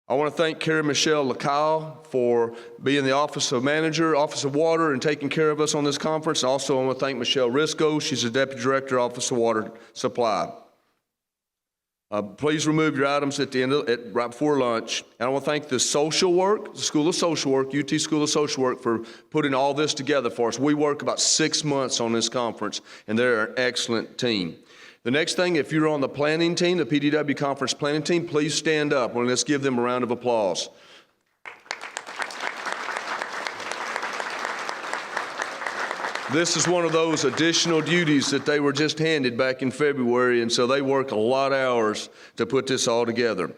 I want to thank Carrie Michelle Lacal for being the Office of Manager, Office of Water, and taking care of us on this conference. Also, I want to thank Michelle Risco. She's the Deputy Director, Office of Water Supply. Please remove your items at the end right before lunch. And I want to thank the Social Work, the School of Social Work, UT School of Social Work, for putting all this together for us. We work about 6 months on this conference, and they're an excellent team. The next thing, if you're on the planning team, the PDW Conference planning team, please stand up and let's give them a round of applause. This is one of those additional duties that they were just handed back in February, and so they work a lot of hours to put this all together.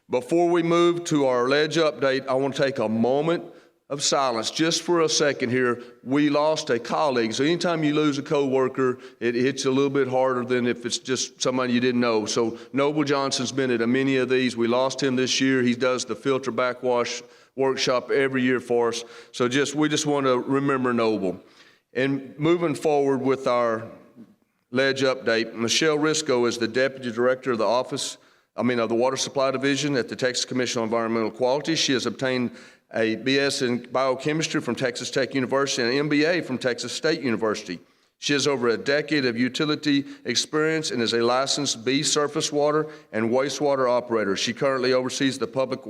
Before we move to our ledge update, I want to take a moment of silence just for a second here. We lost a colleague, so anytime you lose a coworker, it hits you a little bit harder than if it's just somebody you didn't know. So Noble Johnson's been at many of these. We lost him this year. He does the filter backwash workshop every year for us. So we just want to remember Noble. And moving forward with our ledge update, Michelle Risco is the Deputy Director of the Water Supply Division at the Texas Commission on Environmental Quality. She has obtained a BS in biochemistry from Texas Tech University and an MBA from Texas State University. She has over a decade of utility experience and is a licensed B surface water and wastewater operator. She currently oversees the Public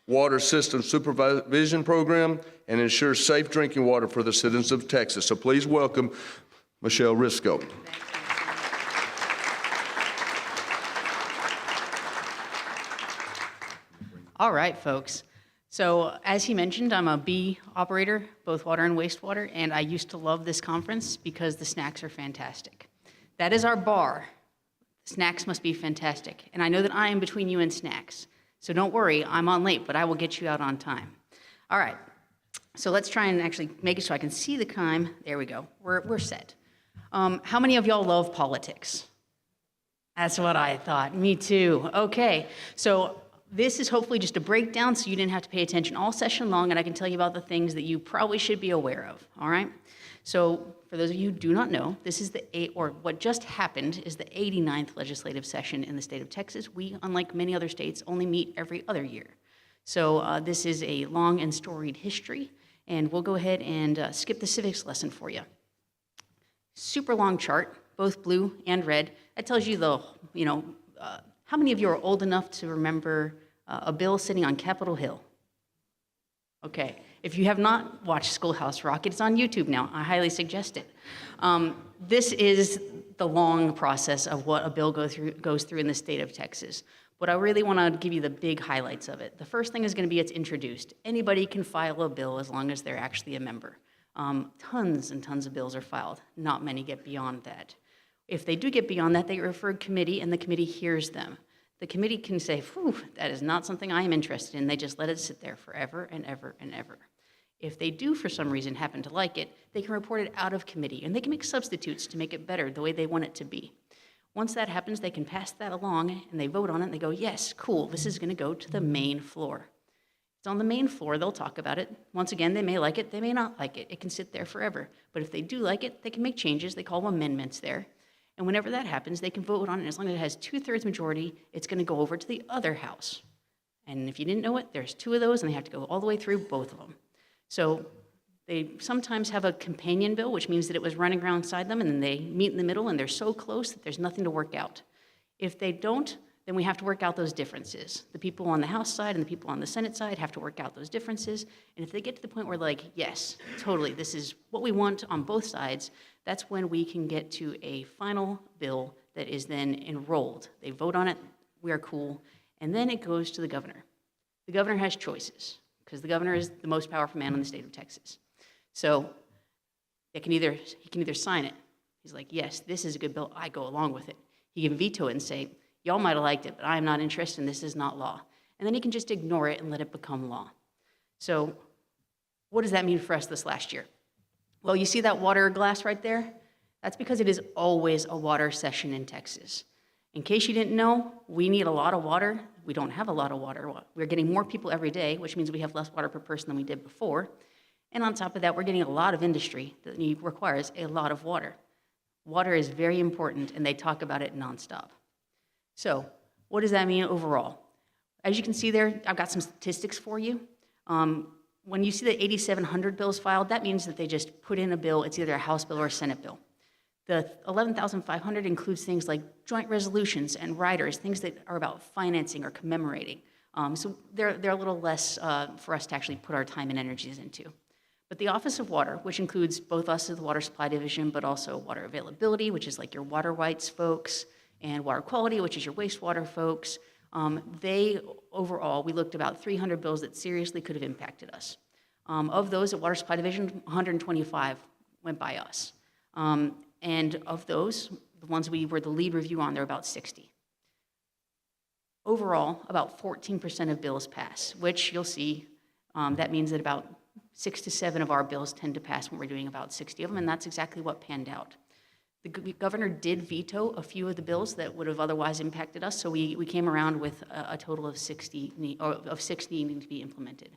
Water System Supervision Program and ensures safe drinking water for the citizens of Texas. So please welcome Michelle Risco. All right, folks. So as he mentioned, I'm a B operator, both water and wastewater, and I used to love this conference because the snacks are fantastic. That is our bar. Snacks must be fantastic. And I know that I am between you and snacks. So don't worry, I'm on late, but I will get you out on time. All right, so let's try and actually make it so I can see the time. There we go, we're set. How many of y'all love politics? That's what I thought, me too. Okay, so this is hopefully just a breakdown so you didn't have to pay attention all session long, and I can tell you about the things that you probably should be aware of, all right? So for those of you who do not know, this is what just happened is the 89th legislative session in the state of Texas. We, unlike many other states, only meet every other year. So this is a long and storied history, and we'll go ahead and skip the civics lesson for you. Super long chart, both blue and red. That tells you how many of you are old enough to remember a bill sitting on Capitol Hill? Okay, if you have not watched Schoolhouse Rock, it's on YouTube now. I highly suggest it. This is the long process of what a bill goes through in the state of Texas. But I really want to give you the big highlights of it. The first thing is going to be it's introduced. Anybody can file a bill as long as they're actually a member. Tons and tons of bills are filed. Not many get beyond that. If they do get beyond that, they refer to committee, and the committee hears them. The committee can say, "Whew, that is not something I am interested in." They just let it sit there forever and ever and ever. If they do, for some reason, happen to like it, they can report it out of committee, and they can make substitutes to make it better the way they want it to be. Once that happens, they can pass that along, and they vote on it, and they go, "Yes, cool, this is going to go to the main floor." It's on the main floor, they'll talk about it. Once again, they may like it, they may not like it. It can sit there forever. But if they do like it, they can make changes. They call them amendments there. And whenever that happens, they can vote on it. As long as it has 2/3 majority, it's going to go over to the other house. And if you didn't know it, there's 2 of those, and they have to go all the way through both of them. So they sometimes have a companion bill, which means that it was running around inside them, and then they meet in the middle, and they're so close that there's nothing to work out. If they don't, then we have to work out those differences. The people on the House side and the people on the Senate side have to work out those differences. And if they get to the point where they're like, yes, totally, this is what we want on both sides, that's when we can get to a final bill that is then enrolled. They vote on it, we are cool, and then it goes to the governor. The governor has choices, because the governor is the most powerful man in the state of Texas. So he can either sign it. He's like, yes, this is a good bill, I go along with it. He can veto it and say, y'all might have liked it, but I am not interested, and this is not law. And then he can just ignore it and let it become law. So what does that mean for us this last year? Well, you see that water glass right there? That's because it is always a water session in Texas. In case you didn't know, we need a lot of water. We don't have a lot of water. We're getting more people every day, which means we have less water per person than we did before. And on top of that, we're getting a lot of industry that requires a lot of water. Water is very important, and they talk about it nonstop. So what does that mean overall? As you can see there, I've got some statistics for you. When you see the 8,700 bills filed, that means that they just put in a bill. It's either a House bill or a Senate bill. The 11,500 includes things like joint resolutions and riders, things that are about financing or commemorating. So they're a little less for us to actually put our time and energies into. But the Office of Water, which includes both us as the Water Supply Division, but also water availability, which is like your water rights folks, and water quality, which is your wastewater folks, they overall, we looked about 300 bills that seriously could have impacted us. Of those at Water Supply Division, 125 went by us. And of those, the ones we were the lead review on, there were about 60. Overall, about 14% of bills pass, which you'll see, that means that about 6 to 7 of our bills tend to pass when we're doing about 60 of them, and that's exactly what panned out. The governor did veto a few of the bills that would have otherwise impacted us, so we came around with a total of 6 needing to be implemented.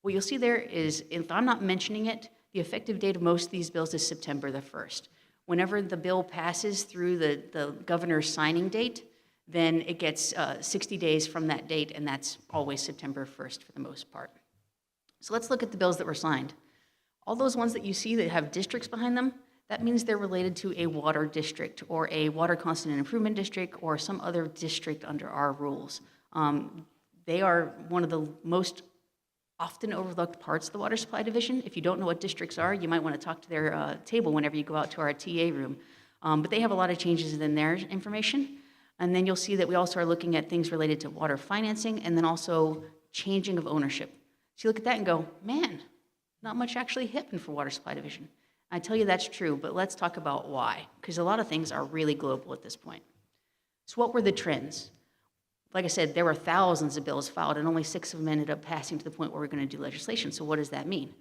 What you'll see there is, if I'm not mentioning it, the effective date of most of these bills is September the 1st. Whenever the bill passes through the governor's signing date, then it gets 60 days from that date, and that's always September 1st for the most part. So let's look at the bills that were signed. All those ones that you see that have districts behind them, that means they're related to a water district or a water constant and improvement district or some other district under our rules. They are one of the most often overlooked parts of the Water Supply Division. If you don't know what districts are, you might want to talk to their table whenever you go out to our TA room. But they have a lot of changes in their information. And then you'll see that we also are looking at things related to water financing and then also changing of ownership. So you look at that and go, man, not much actually happened for Water Supply Division. I tell you that's true, but let's talk about why, because a lot of things are really global at this point. So what were the trends? Like I said, there were thousands of bills filed, and only 6 of them ended up passing to the point where we're going to do legislation. So what does that mean?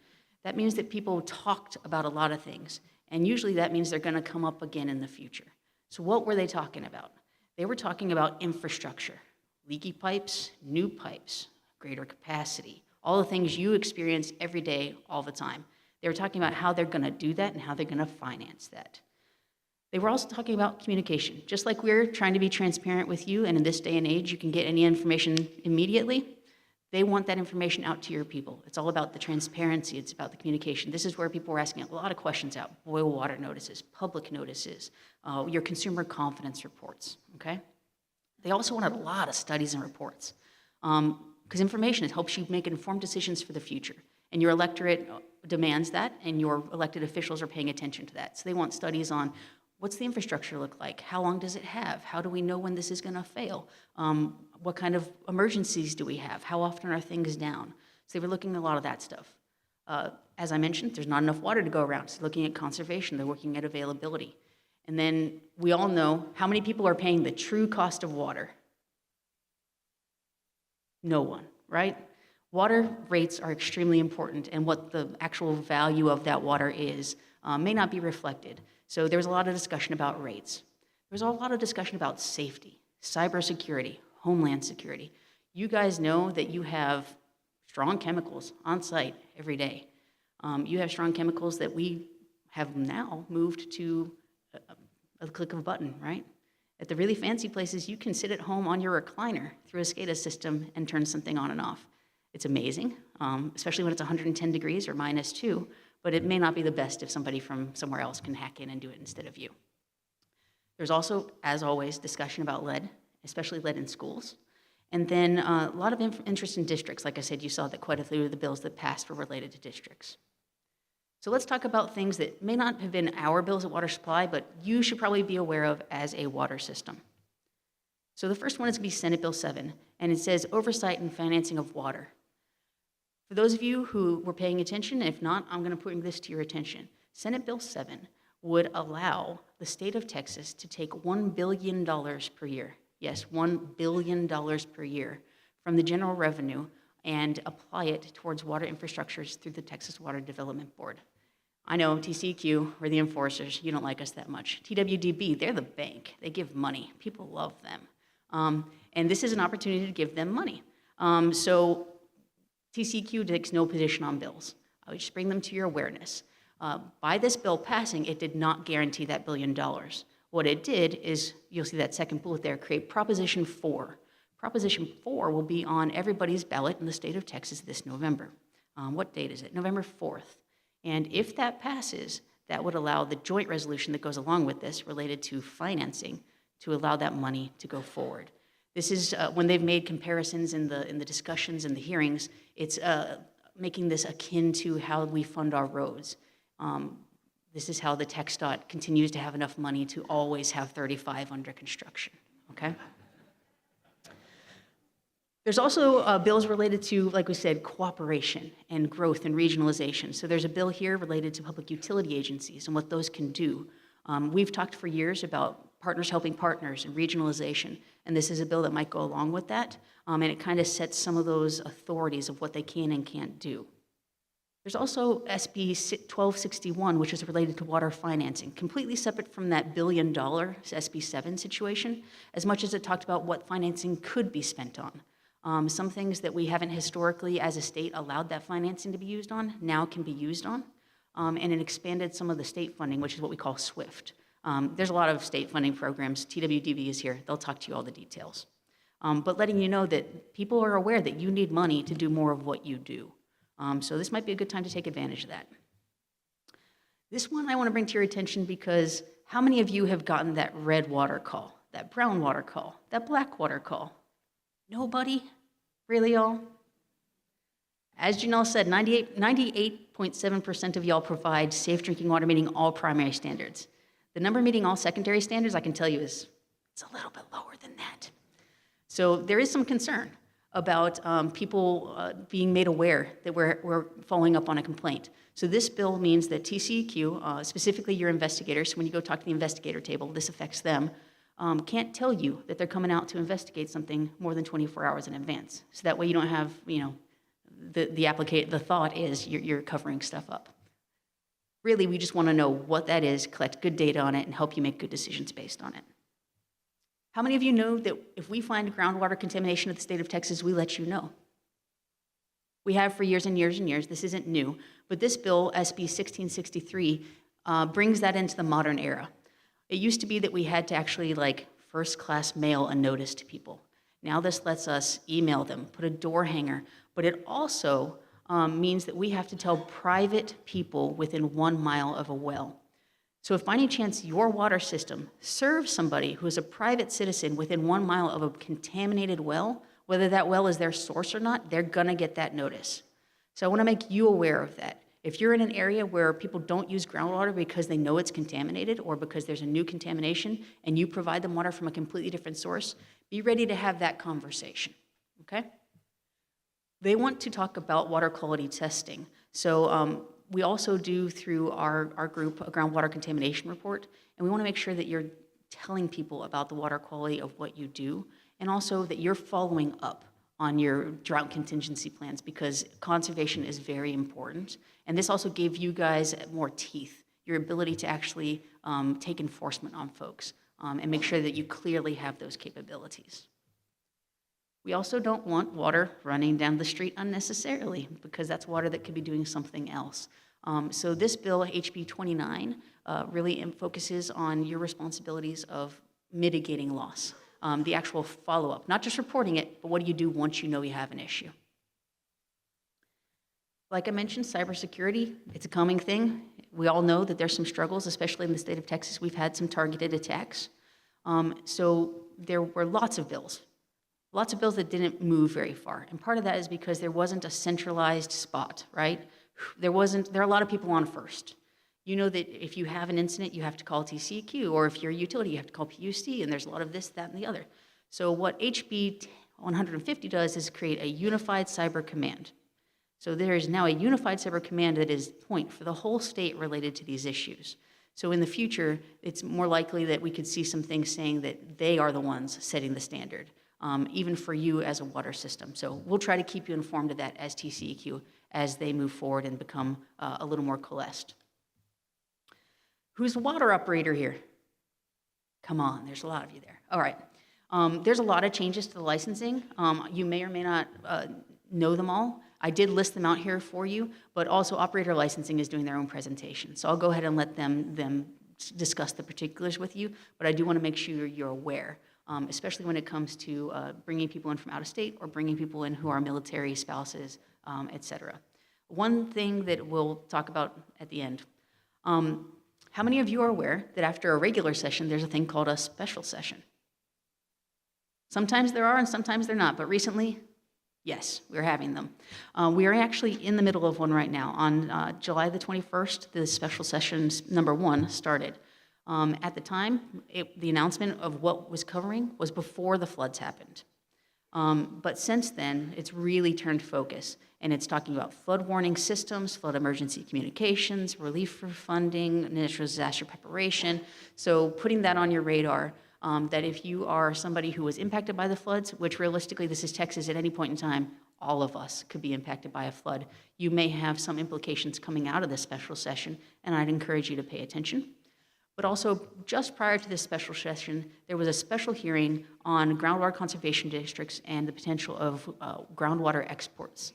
That means that people talked about a lot of things, and usually that means they're going to come up again in the future. So what were they talking about? They were talking about infrastructure, leaky pipes, new pipes, greater capacity, all the things you experience every day, all the time. They were talking about how they're going to do that and how they're going to finance that. They were also talking about communication. Just like we're trying to be transparent with you, and in this day and age, you can get any information immediately, they want that information out to your people. It's all about the transparency. It's about the communication. This is where people were asking a lot of questions out. Boil water notices, public notices, your consumer confidence reports, okay? They also wanted a lot of studies and reports because information, it helps you make informed decisions for the future. And your electorate demands that, and your elected officials are paying attention to that. So they want studies on what's the infrastructure look like? How long does it have? How do we know when this is going to fail? What kind of emergencies do we have? How often are things down? So they were looking at a lot of that stuff. As I mentioned, there's not enough water to go around. So looking at conservation, they're looking at availability. And then we all know how many people are paying the true cost of water. No one, right? Water rates are extremely important, and what the actual value of that water is may not be reflected. So there was a lot of discussion about rates. There was a lot of discussion about safety, cybersecurity, homeland security. You guys know that you have strong chemicals on site every day. You have strong chemicals that we have now moved to a click of a button, right? At the really fancy places, you can sit at home on your recliner through a SCADA system and turn something on and off. It's amazing, especially when it's 110 degrees or -2, but it may not be the best if somebody from somewhere else can hack in and do it instead of you. There's also, as always, discussion about lead, especially lead in schools. And then a lot of interest in districts. Like I said, you saw that quite a few of the bills that passed were related to districts. So let's talk about things that may not have been our bills at Water Supply, but you should probably be aware of as a water system. So the first one is going to be Senate Bill 7, and it says Oversight and Financing of Water. For those of you who were paying attention, if not, I'm going to bring this to your attention. Senate Bill 7 would allow the state of Texas to take $1 billion per year, yes, $1 billion per year from the general revenue and apply it towards water infrastructures through the Texas Water Development Board. I know, TCEQ, we're the enforcers. You don't like us that much. TWDB, they're the bank. They give money. People love them. And this is an opportunity to give them money. So TCEQ takes no position on bills. I would just bring them to your awareness. By this bill passing, it did not guarantee that $1 billion. What it did is, you'll see that second bullet there, create Proposition 4. Proposition 4 will be on everybody's ballot in the state of Texas this November. What date is it? November 4th. And if that passes, that would allow the joint resolution that goes along with this related to financing to allow that money to go forward. This is when they've made comparisons in the discussions and the hearings, it's making this akin to how we fund our roads. This is how the TxDOT continues to have enough money to always have 35 under construction, okay? There's also bills related to, like we said, cooperation and growth and regionalization. So there's a bill here related to public utility agencies and what those can do. We've talked for years about partners helping partners and regionalization, and this is a bill that might go along with that, and it kind of sets some of those authorities of what they can and can't do. There's also SB 1261, which is related to water financing, completely separate from that $1 billion SB 7 situation, as much as it talked about what financing could be spent on. Some things that we haven't historically, as a state, allowed that financing to be used on, now can be used on, and it expanded some of the state funding, which is what we call SWIFT. There's a lot of state funding programs. TWDV is here. They'll talk to you all the details. But letting you know that people are aware that you need money to do more of what you do. So this might be a good time to take advantage of that. This one I want to bring to your attention because how many of you have gotten that red water call, that brown water call, that black water call? Nobody? Really, y'all? As Janelle said, 98.7% of y'all provide safe drinking water meeting all primary standards. The number meeting all secondary standards, I can tell you, it's a little bit lower than that. So there is some concern about people being made aware that we're following up on a complaint. So this bill means that TCEQ, specifically your investigators, when you go talk to the investigator table, this affects them, can't tell you that they're coming out to investigate something more than 24 hours in advance. So that way you don't have, the thought is you're covering stuff up. Really, we just want to know what that is, collect good data on it, and help you make good decisions based on it. How many of you know that if we find groundwater contamination in the state of Texas, we let you know? We have for years and years and years. This isn't new. But this bill, SB 1663, brings that into the modern era. It used to be that we had to actually first-class mail a notice to people. Now this lets us email them, put a door hanger, but it also means that we have to tell private people within 1 mile of a well. So if by any chance your water system serves somebody who is a private citizen within 1 mile of a contaminated well, whether that well is their source or not, they're gonna get that notice. So I wanna make you aware of that. If you're in an area where people don't use groundwater because they know it's contaminated or because there's a new contamination and you provide them water from a completely different source, be ready to have that conversation, okay? They want to talk about water quality testing. So we also do through our group a groundwater contamination report, and we want to make sure that you're telling people about the water quality of what you do, and also that you're following up on your drought contingency plans because conservation is very important. And this also gave you guys more teeth, your ability to actually take enforcement on folks and make sure that you clearly have those capabilities. We also don't want water running down the street unnecessarily because that's water that could be doing something else. So this bill, HB 29, really focuses on your responsibilities of mitigating loss, the actual follow-up, not just reporting it, but what do you do once you know you have an issue? Like I mentioned, cybersecurity, it's a coming thing. We all know that there's some struggles, especially in the state of Texas. We've had some targeted attacks. So there were lots of bills that didn't move very far. And part of that is because there wasn't a centralized spot, right? There are a lot of people on first. You know that if you have an incident, you have to call TCEQ, or if you're a utility, you have to call PUC, and there's a lot of this, that, and the other. So what HB 150 does is create a unified cyber command. So there is now a unified cyber command that is point for the whole state related to these issues. So in the future, it's more likely that we could see some things saying that they are the ones setting the standard, even for you as a water system. So we'll try to keep you informed of that as TCEQ as they move forward and become a little more coalesced. Who's a water operator here? Come on, there's a lot of you there. All right. There's a lot of changes to the licensing. You may or may not know them all. I did list them out here for you, but also operator licensing is doing their own presentation. So I'll go ahead and let them discuss the particulars with you, but I do want to make sure you're aware. especially when it comes to bringing people in from out of state or bringing people in who are military spouses, et cetera. One thing that we'll talk about at the end. How many of you are aware that after a regular session, there's a thing called a special session? Sometimes there are and sometimes they're not, but recently, yes, we're having them. We are actually in the middle of one right now. On July the 21st, the special sessions number 1 started. At the time, the announcement of what was covering was before the floods happened. But since then, it's really turned focus, and it's talking about flood warning systems, flood emergency communications, relief for funding, natural disaster preparation. So putting that on your radar, that if you are somebody who was impacted by the floods, which realistically this is Texas at any point in time, all of us could be impacted by a flood. You may have some implications coming out of this special session, and I'd encourage you to pay attention. But also, just prior to this special session, there was a special hearing on groundwater conservation districts and the potential of groundwater exports.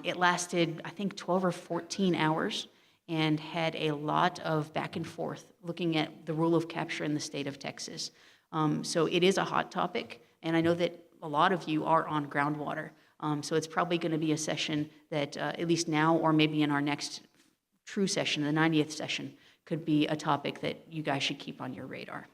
It lasted, I think, 12 or 14 hours and had a lot of back and forth looking at the rule of capture in the state of Texas. So it is a hot topic, and I know that a lot of you are on groundwater. So it's probably going to be a session that, at least now or maybe in our next true session, the 90th session, could be a topic that you guys should keep on your radar.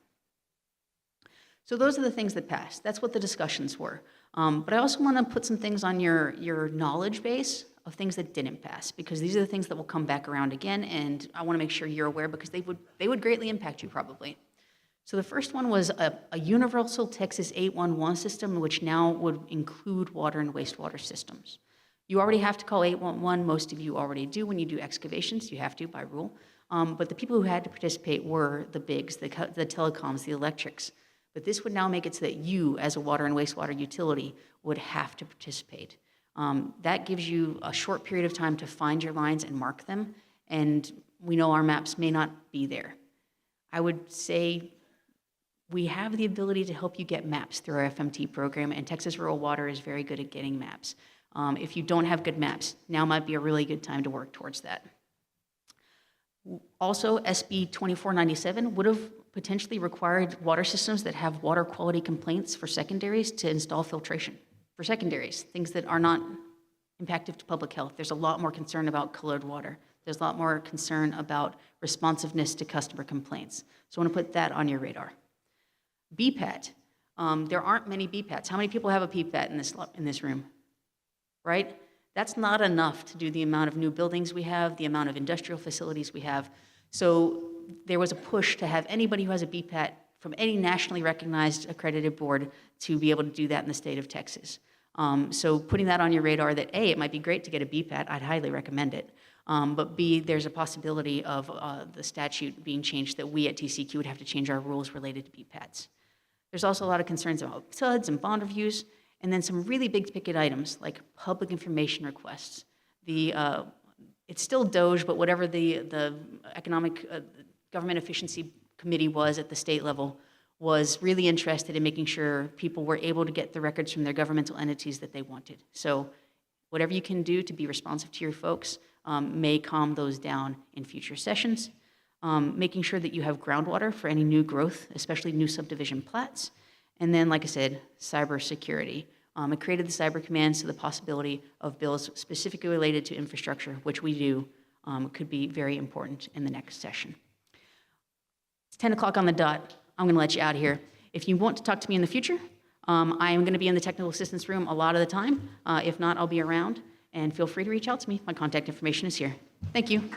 So those are the things that passed. That's what the discussions were. But I also want to put some things on your knowledge base of things that didn't pass, because these are the things that will come back around again, and I want to make sure you're aware because they would greatly impact you probably. So the first one was a universal Texas 811 system, which now would include water and wastewater systems. You already have to call 811. Most of you already do when you do excavations. You have to by rule. But the people who had to participate were the bigs, the telecoms, the electrics. But this would now make it so that you, as a water and wastewater utility, would have to participate. That gives you a short period of time to find your lines and mark them, and we know our maps may not be there. I would say we have the ability to help you get maps through our FMT program, and Texas Rural Water is very good at getting maps. If you don't have good maps, now might be a really good time to work towards that. Also, SB 2497 would have potentially required water systems that have water quality complaints for secondaries to install filtration. For secondaries, things that are not impactful to public health. There's a lot more concern about colored water. There's a lot more concern about responsiveness to customer complaints. So I want to put that on your radar. BPAT. There aren't many BPATs. How many people have a BPAT in this room? Right? That's not enough to do the amount of new buildings we have, the amount of industrial facilities we have. So there was a push to have anybody who has a BPAT from any nationally recognized accredited board to be able to do that in the state of Texas. So putting that on your radar that A, it might be great to get a BPAT, I'd highly recommend it. But B, there's a possibility of the statute being changed that we at TCEQ would have to change our rules related to BPATs. There's also a lot of concerns about TUDs and bond reviews. And then some really big ticket items like public information requests. It's still DOGE, but whatever the Economic Government Efficiency Committee was at the state level was really interested in making sure people were able to get the records from their governmental entities that they wanted. So whatever you can do to be responsive to your folks may calm those down in future sessions. Making sure that you have groundwater for any new growth, especially new subdivision plats. And then, like I said, cybersecurity. It created the Cyber Command, so the possibility of bills specifically related to infrastructure, which we do, could be very important in the next session. It's 10 o'clock on the dot. I'm going to let you out of here. If you want to talk to me in the future, I am going to be in the technical assistance room a lot of the time. If not, I'll be around, and feel free to reach out to me. My contact information is here. Thank you.